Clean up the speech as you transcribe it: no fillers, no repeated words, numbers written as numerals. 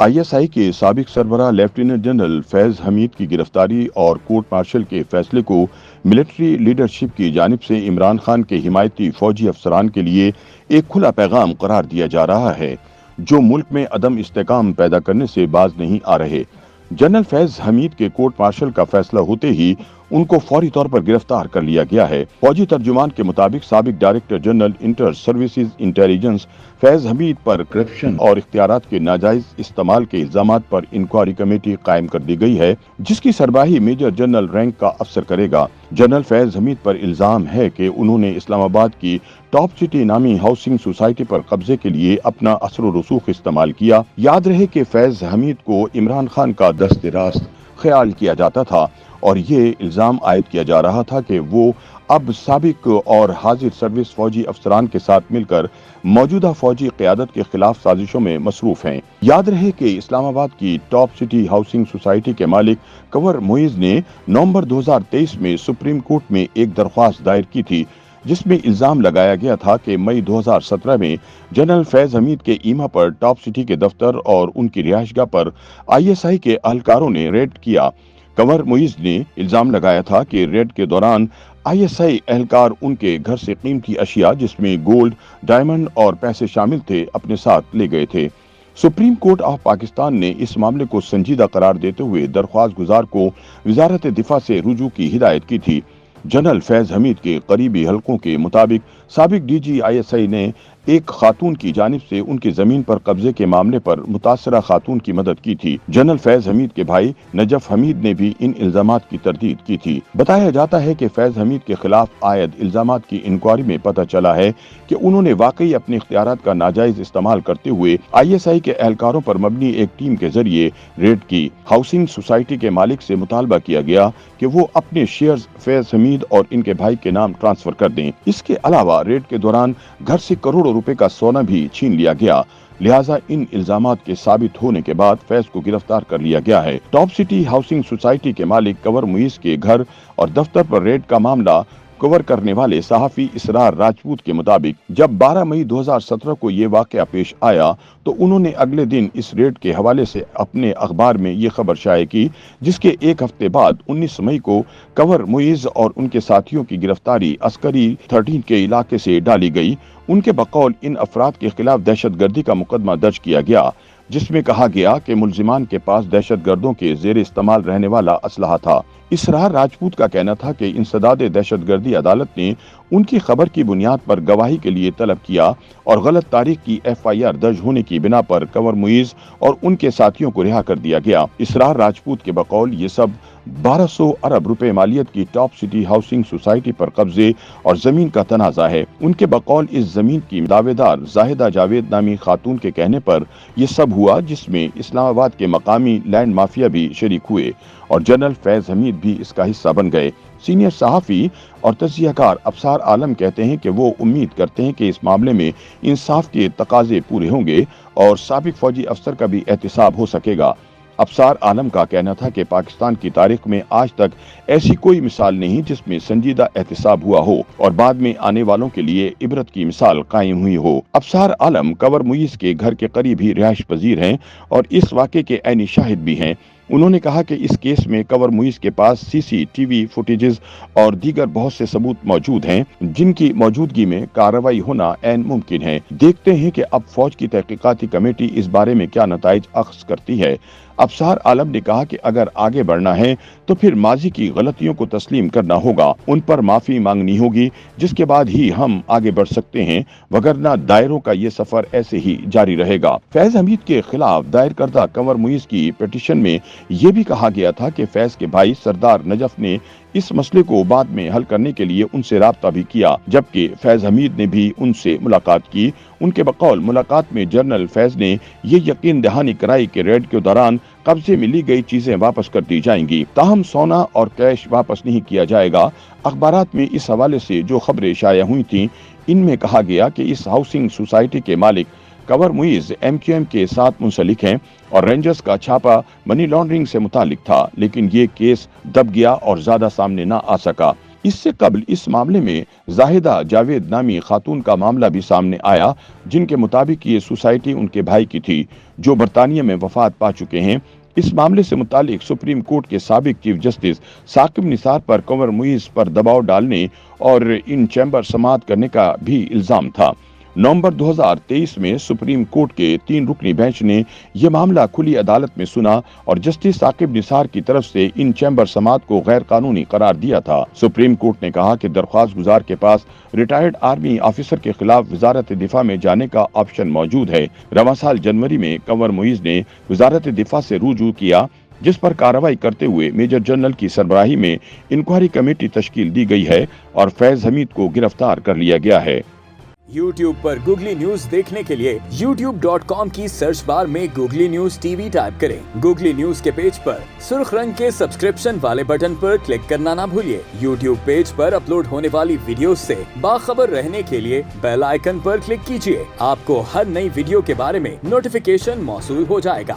ISI کے سابق سربراہ لیفٹیننٹ جنرل فیض حمید کی گرفتاری اور کورٹ مارشل کے فیصلے کو ملٹری لیڈرشپ کی جانب سے عمران خان کے حمایتی فوجی افسران کے لیے ایک کھلا پیغام قرار دیا جا رہا ہے، جو ملک میں عدم استحکام پیدا کرنے سے باز نہیں آ رہے۔ جنرل فیض حمید کے کورٹ مارشل کا فیصلہ ہوتے ہی ان کو فوری طور پر گرفتار کر لیا گیا ہے۔ فوجی ترجمان کے مطابق سابق director general inter services intelligence Faiz Hameed پر کرپشن اور اختیارات کے ناجائز استعمال کے الزامات پر انکوائری کمیٹی قائم کر دی گئی ہے، جس کی سربراہی میجر جنرل رینک کا افسر کرے گا۔ جنرل فیض حمید پر الزام ہے کہ انہوں نے اسلام آباد کی ٹاپ سٹی نامی ہاؤسنگ سوسائٹی پر قبضے کے لیے اپنا اثر و رسوخ استعمال کیا۔ یاد رہے کہ فیض حمید کو عمران خان کا دست راست خیال کیا جاتا تھا اور یہ الزام عائد کیا جا رہا تھا کہ وہ اب سابق اور حاضر سروس فوجی افسران کے ساتھ مل کر موجودہ فوجی قیادت کے خلاف سازشوں میں مصروف ہیں۔ یاد رہے کہ اسلام آباد کی ٹاپ سٹی ہاؤسنگ سوسائٹی کے مالک کنور معیز نے نومبر 2023 میں سپریم کورٹ میں ایک درخواست دائر کی تھی، جس میں الزام لگایا گیا تھا کہ مئی 2017 میں جنرل فیض حمید کے ایما پر ٹاپ سٹی کے دفتر اور ان کی رہائش گاہ پر ISI کے اہلکاروں نے ریڈ کیا۔ کنور معیز نے الزام لگایا تھا کہ ریڈ کے دوران ISI اہلکار ان کے گھر سے قیمتی اشیاء جس میں گولڈ، ڈائمنڈ اور پیسے شامل تھے اپنے ساتھ لے گئے تھے۔ سپریم کورٹ آف پاکستان نے اس معاملے کو سنجیدہ قرار دیتے ہوئے درخواست گزار کو وزارت دفاع سے رجوع کی ہدایت کی تھی۔ جنرل فیض حمید کے قریبی حلقوں کے مطابق سابق DG ISI نے ایک خاتون کی جانب سے ان کی زمین پر قبضے کے معاملے پر متاثرہ خاتون کی مدد کی تھی۔ جنرل فیض حمید کے بھائی نجف حمید نے بھی ان الزامات کی تردید کی تھی۔ بتایا جاتا ہے کہ فیض حمید کے خلاف عائد الزامات کی انکوائری میں پتہ چلا ہے کہ انہوں نے واقعی اپنے اختیارات کا ناجائز استعمال کرتے ہوئے ISI کے اہلکاروں پر مبنی ایک ٹیم کے ذریعے ریڈ کی۔ ہاؤسنگ سوسائٹی کے مالک سے مطالبہ کیا گیا کہ وہ اپنے شیئرز فیض حمید اور ان کے بھائی کے نام ٹرانسفر کر دیں۔ اس کے علاوہ ریڈ کے دوران گھر سے کروڑوں روپے کا سونا بھی چھین لیا گیا، لہٰذا ان الزامات کے ثابت ہونے کے بعد فیض کو گرفتار کر لیا گیا ہے۔ ٹاپ سٹی ہاؤسنگ سوسائٹی کے مالک کنور معیز کے گھر اور دفتر پر ریڈ کا معاملہ کور کرنے والے صحافی اسرار راجپوت کے مطابق جب 12 مئی 2017 کو یہ واقعہ پیش آیا تو انہوں نے اگلے دن اس ریڈ کے حوالے سے اپنے اخبار میں یہ خبر شائع کی، جس کے ایک ہفتے بعد 19 مئی کو کنور معیز اور ان کے ساتھیوں کی گرفتاری عسکری 13 کے علاقے سے ڈالی گئی۔ ان کے بقول ان افراد کے خلاف دہشت گردی کا مقدمہ درج کیا گیا، جس میں کہا گیا کہ ملزمان کے پاس دہشت گردوں کے زیر استعمال رہنے والا اسلحہ تھا۔ اسرار راجپوت کا کہنا تھا کہ انسداد دہشت گردی عدالت نے ان کی خبر کی بنیاد پر گواہی کے لیے طلب کیا اور غلط تاریخ کی FIR درج ہونے کی بنا پر کنور معیز اور ان کے ساتھیوں کو رہا کر دیا گیا۔ اسرار راجپوت کے بقول یہ سب 1200 ارب روپے مالیت کی ٹاپ سٹی ہاؤسنگ سوسائٹی پر قبضے اور زمین کا تنازع ہے۔ ان کے بقول اس زمین کی دعوے دار زاہدہ جاوید نامی خاتون کے کہنے پر یہ سب ہوا، جس میں اسلام آباد کے مقامی لینڈ مافیا بھی شریک ہوئے اور جنرل فیض حمید بھی اس کا حصہ بن گئے۔ سینئر صحافی اور تجزیہ کار ابصار عالم کہتے ہیں کہ وہ امید کرتے ہیں کہ اس معاملے میں انصاف کے تقاضے پورے ہوں گے اور سابق فوجی افسر کا بھی احتساب ہو سکے گا۔ ابصار عالم کا کہنا تھا کہ پاکستان کی تاریخ میں آج تک ایسی کوئی مثال نہیں جس میں سنجیدہ احتساب ہوا ہو اور بعد میں آنے والوں کے لیے عبرت کی مثال قائم ہوئی ہو۔ ابصار عالم کنور معیز کے گھر کے قریب ہی رہائش پذیر ہیں اور اس واقعے کے عینی شاہد بھی ہیں۔ انہوں نے کہا کہ اس کیس میں کنور معیز کے پاس CCTV فوٹیجز اور دیگر بہت سے ثبوت موجود ہیں، جن کی موجودگی میں کارروائی ہونا عین ممکن ہے۔ دیکھتے ہیں کہ اب فوج کی تحقیقاتی کمیٹی اس بارے میں کیا نتائج اخذ کرتی ہے۔ ابصار عالم نے کہا کہ اگر آگے بڑھنا ہے تو پھر ماضی کی غلطیوں کو تسلیم کرنا ہوگا، ان پر معافی مانگنی ہوگی، جس کے بعد ہی ہم آگے بڑھ سکتے ہیں، وگرنہ دائروں کا یہ سفر ایسے ہی جاری رہے گا۔ فیض حمید کے خلاف دائر کردہ کنور معیز کی پیٹیشن میں یہ بھی کہا گیا تھا کہ فیض کے بھائی سردار نجف نے اس مسئلے کو بعد میں حل کرنے کے لیے ان سے رابطہ بھی کیا، جبکہ فیض حمید نے بھی ان سے ملاقات کی۔ ان کے بقول ملاقات میں جنرل فیض نے یہ یقین دہانی کرائی کہ ریڈ کے دوران قبضے میں لی گئی چیزیں واپس کر دی جائیں گی، تاہم سونا اور کیش واپس نہیں کیا جائے گا۔ اخبارات میں اس حوالے سے جو خبریں شائع ہوئی تھیں، ان میں کہا گیا کہ اس ہاؤسنگ سوسائٹی کے مالک کنور معیز MQM کے ساتھ منسلک ہیں اور رینجرز کا چھاپا منی لانڈرنگ سے متعلق تھا، لیکن یہ کیس دب گیا اور زیادہ سامنے نہ آ سکا۔ اس سے قبل اس معاملے میں زاہدہ جاوید نامی خاتون کا معاملہ بھی سامنے آیا، جن کے مطابق یہ سوسائٹی ان کے بھائی کی تھی جو برطانیہ میں وفات پا چکے ہیں۔ اس معاملے سے متعلق سپریم کورٹ کے سابق چیف جسٹس ثاقب نثار پر کنور معیز پر دباؤ ڈالنے اور ان چیمبر سماعت کرنے کا بھی الزام تھا۔ نومبر 2023 میں سپریم کورٹ کے 3 رکنی بینچ نے یہ معاملہ کھلی عدالت میں سنا اور جسٹس ثاقب نثار کی طرف سے ان چیمبر سماعت کو غیر قانونی قرار دیا تھا۔ سپریم کورٹ نے کہا کہ درخواست گزار کے پاس ریٹائرڈ آرمی آفیسر کے خلاف وزارت دفاع میں جانے کا آپشن موجود ہے۔ رواں سال جنوری میں کنور معیز نے وزارت دفاع سے رجوع کیا، جس پر کارروائی کرتے ہوئے میجر جنرل کی سربراہی میں انکوائری کمیٹی تشکیل دی گئی ہے اور فیض حمید کو گرفتار کر لیا گیا ہے۔ YouTube پر گوگلی نیوز دیکھنے کے لیے youtube.com کی سرچ بار میں googly news T V type کریں۔ گوگلی نیوز کے پیج پر سرخ رنگ کے سبسکرپشن والے بٹن پر کلک کرنا نہ بھولیے۔ YouTube پیج پر اپلوڈ ہونے والی ویڈیوز سے باخبر رہنے کے لیے بیل آئیکن پر کلک کیجیے۔ آپ کو ہر نئی ویڈیو کے بارے میں نوٹیفیکیشن موصول ہو جائے گا۔